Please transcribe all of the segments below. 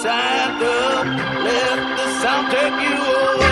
signed up, let the sound take you away.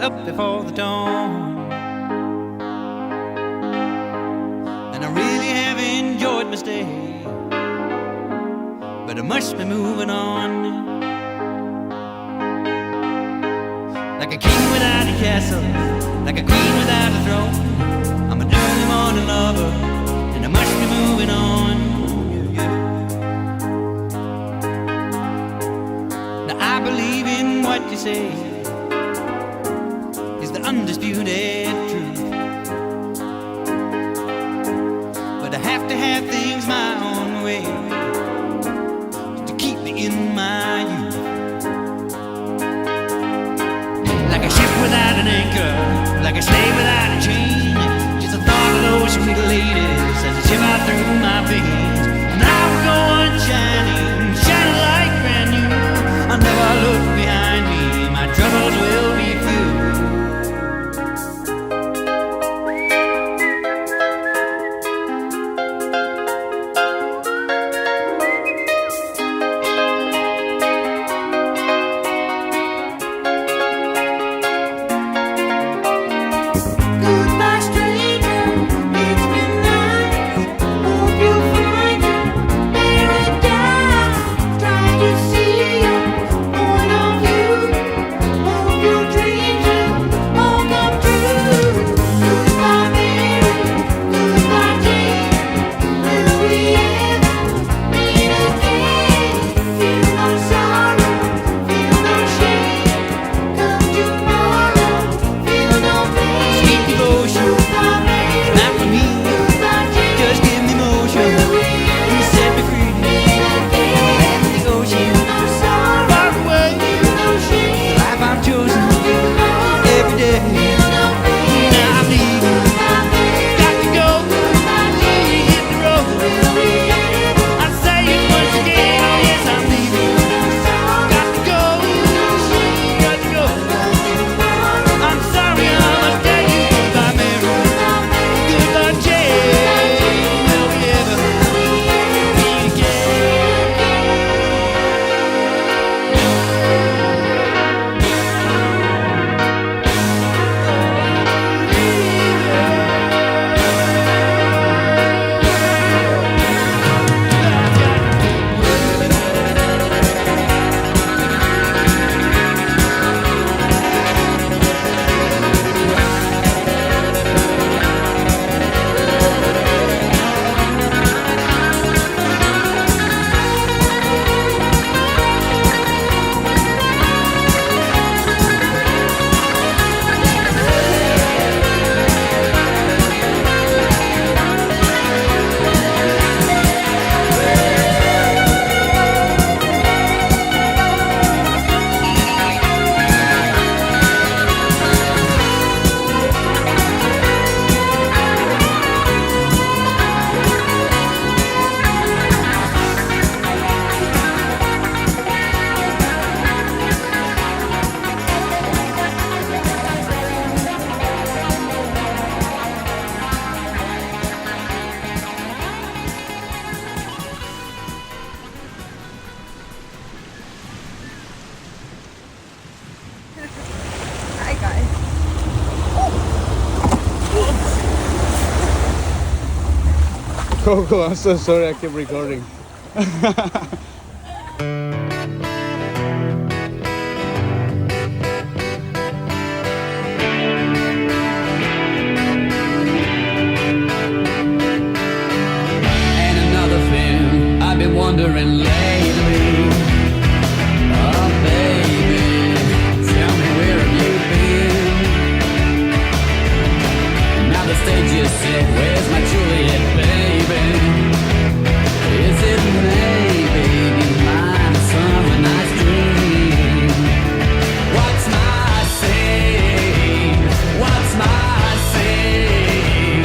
Up before the dawn, and I really have enjoyed my stay, but I must be moving on. Like a king without a castle, like a queen without a throne, I'm an early morning lover, and I must be moving on. Now I believe in what you say, undisputed truth, but I have to have things my own way to keep me in my youth. Like a ship without an anchor, like a slave without a chain, just the thought of those sweet ladies as they shiver through my veins. And I will go on shining, shining like brand new. I'll never look behind me, my troubles will be few. Goodbye, stranger. It's been nice. Hope you Coco, I'm so sorry I keep recording. And another thing I've been wondering lately. Oh baby, tell me where have you been? Now the stage is set, where's my Juliet, baby? Is it maybe mine a summer night's dream? What's my scene? What's my scene?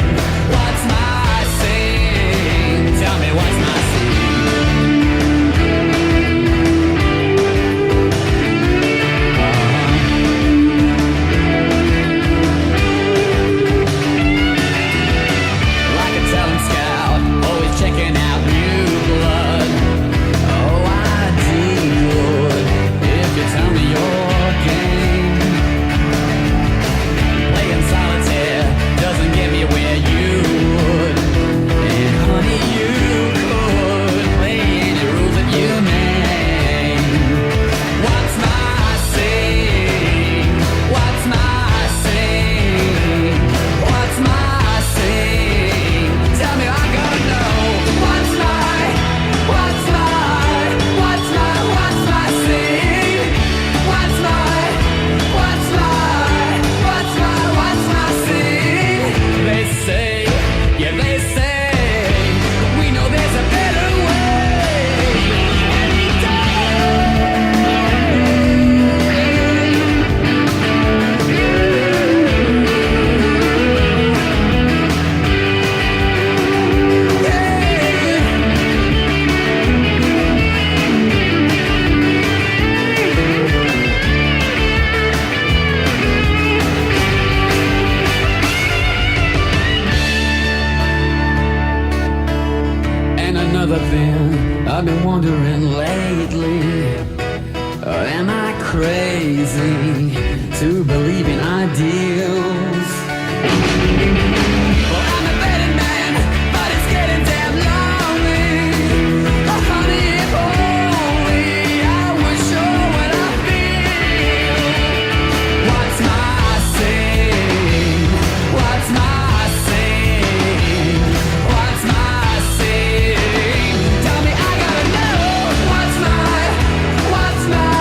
What's my scene? Tell me what's my like a talent scout, always checking out new blood. Oh, I would if you tell me your game. Playing solitaire doesn't get me where you would. And honey, you could play any rules that you name. What's my scene? What's my scene? What's my scene? Tell me, I gotta know. What's my scene? What's my scene? They say, yeah, they say, we know there's a better way. Any And another thing I've been wondering lately, am I crazy to believe in ideals? Well, I'm a betting man, but it's getting damn lonely. Oh, honey, if only I was sure what I feel. What's my scene? What's my scene? What's my scene? Tell me, I gotta know. What's my scene? What's my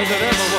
Resident Evil